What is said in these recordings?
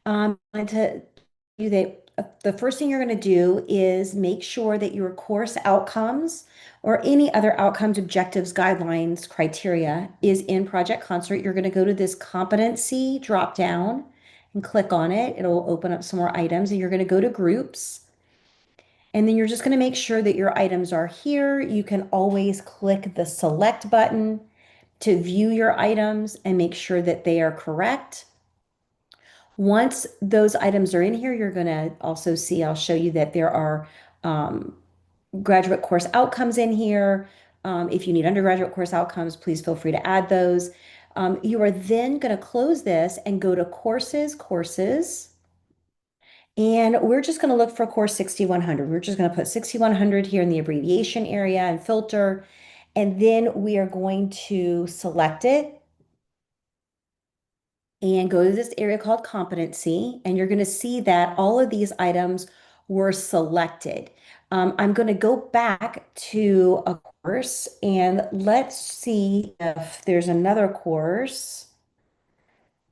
And to you that the first thing you're going to do is make sure that your course outcomes or any other outcomes, objectives, guidelines, criteria is in Project Concert. You're going to go to this competency drop down and click on it. It'll open up some more items, and you're going to go to groups. And then you're just going to make sure that your items are here. You can always click the select button to view your items and make sure that they are correct. Once those items are in here, you're going to also see, I'll show you that there are um, graduate course outcomes in here. If you need undergraduate course outcomes, please feel free to add those. You are then going to close this and go to courses. And we're just going to look for course 6100. We're just going to put 6100 here in the abbreviation area and filter. And then we are going to select it and go to this area called competency. And you're going to see that all of these items were selected. I'm going to go back to a course and let's see if there's another course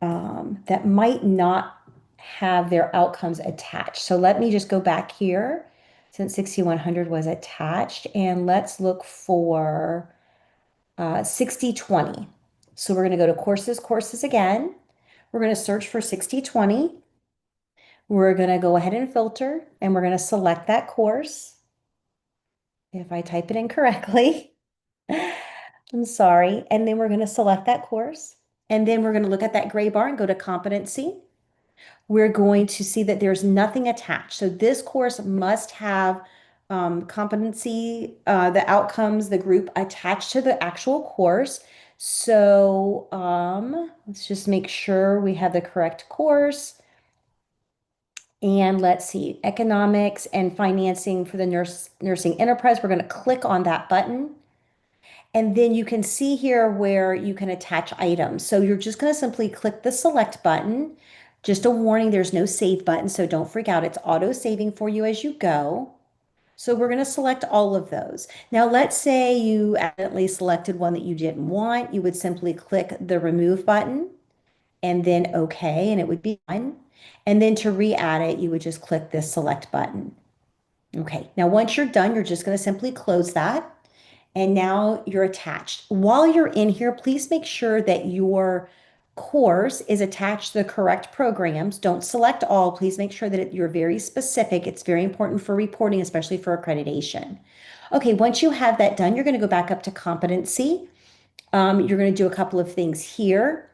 that might not have their outcomes attached. So let me just go back here since 6100 was attached, and let's look for 6020. So we're going to go to courses again. We're going to search for 6020. We're going to go ahead and filter, and we're going to select that course. If I type it in correctly, I'm sorry. And then we're going to select that course. And then we're going to look at that gray bar and go to competency. We're going to see that there's nothing attached. So this course must have competency, the outcomes, the group attached to the actual course. So let's just make sure we have the correct course. And let's see, economics and financing for the nursing enterprise. We're going to click on that button. And then you can see here where you can attach items. So you're just going to simply click the select button. Just a warning, there's no save button, so don't freak out. It's auto saving for you as you go. So we're going to select all of those. Now, let's say you accidentally selected one that you didn't want. You would simply click the remove button and then OK, and it would be done. And then to re-add it, you would just click this select button. Okay, now once you're done, you're just going to simply close that. And now you're attached. While you're in here, please make sure that your course is attached to the correct programs. Don't select all. Please make sure that you're very specific. It's very important for reporting, especially for accreditation. Okay, once you have that done, you're going to go back up to competency. You're going to do a couple of things here.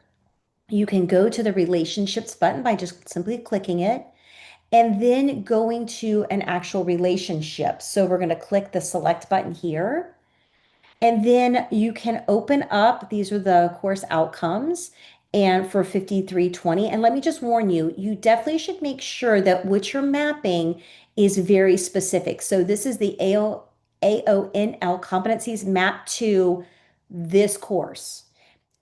You can go to the relationships button by just simply clicking it and then going to an actual relationship. So we're going to click the select button here. And then you can open up, these are the course outcomes and for 5320. And let me just warn you, you definitely should make sure that what you're mapping is very specific. So this is the AONL competencies mapped to this course.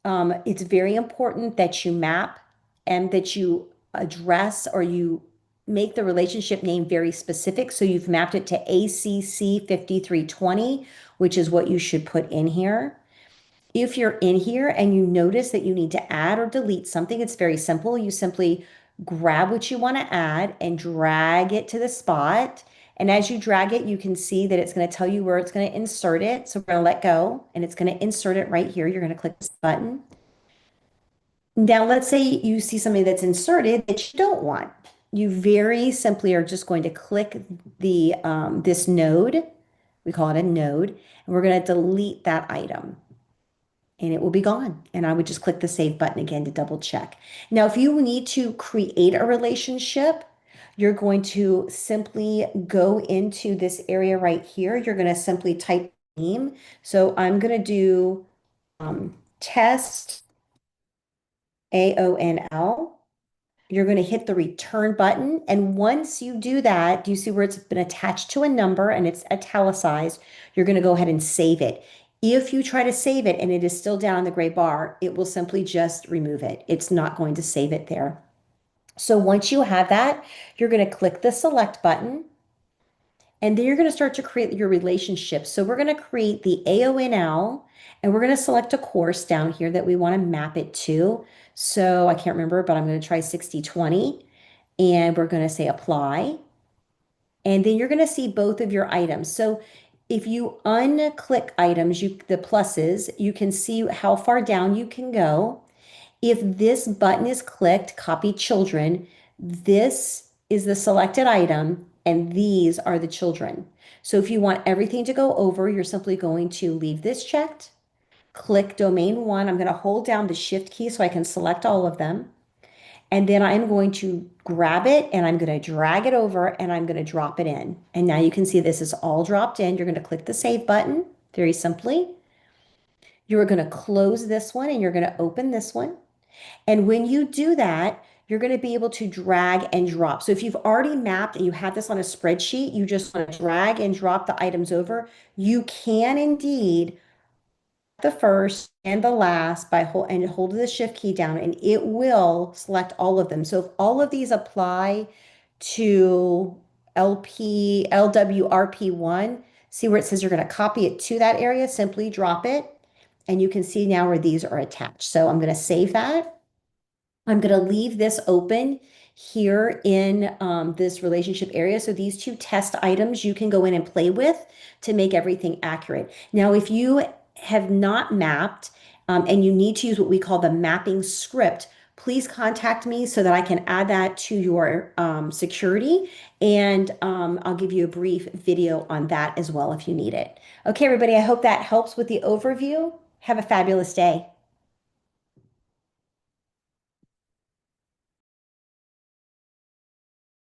It's very important that you map and that you address or you make the relationship name very specific. So you've mapped it to ACC 5320, which is what you should put in here. If you're in here and you notice that you need to add or delete something, it's very simple. You simply grab what you want to add and drag it to the spot. And as you drag it, you can see that it's going to tell you where it's going to insert it. So we're going to let go and it's going to insert it right here. You're going to click this button. Now, let's say you see something that's inserted that you don't want. You very simply are just going to click the this node. We call it a node, and we're going to delete that item and it will be gone. And I would just click the save button again to double check. Now, if you need to create a relationship, you're going to simply go into this area right here. You're going to simply type name. So I'm going to do test AONL. You're going to hit the return button. And once you do that, do you see where it's been attached to a number and it's italicized? You're going to go ahead and save it. If you try to save it and it is still down in the gray bar, it will simply just remove it. It's not going to save it there. So once you have that, you're going to click the select button. And then you're going to start to create your relationships. So we're going to create the AONL and we're going to select a course down here that we want to map it to. So I can't remember, but I'm going to try 6020. and we're going to say apply. And then you're going to see both of your items. So if you unclick items, the pluses, you can see how far down you can go. If this button is clicked, copy children, this is the selected item and these are the children. So if you want everything to go over, you're simply going to leave this checked, click domain one. I'm going to hold down the shift key so I can select all of them. And then I'm going to grab it and I'm going to drag it over and I'm going to drop it in. And now you can see this is all dropped in. You're going to click the save button very simply. You're going to close this one and you're going to open this one. And when you do that, you're going to be able to drag and drop. So if you've already mapped and you have this on a spreadsheet, you just want to drag and drop the items over. You can indeed the first and the last by hold the shift key down and it will select all of them. So if all of these apply to LWRP1, see where it says you're going to copy it to that area, simply drop it. And you can see now where these are attached. So I'm going to save that. I'm going to leave this open here in this relationship area. So these two test items you can go in and play with to make everything accurate. Now, if you have not mapped and you need to use what we call the mapping script, please contact me so that I can add that to your security. And I'll give you a brief video on that as well if you need it. Okay, everybody, I hope that helps with the overview. Have a fabulous day.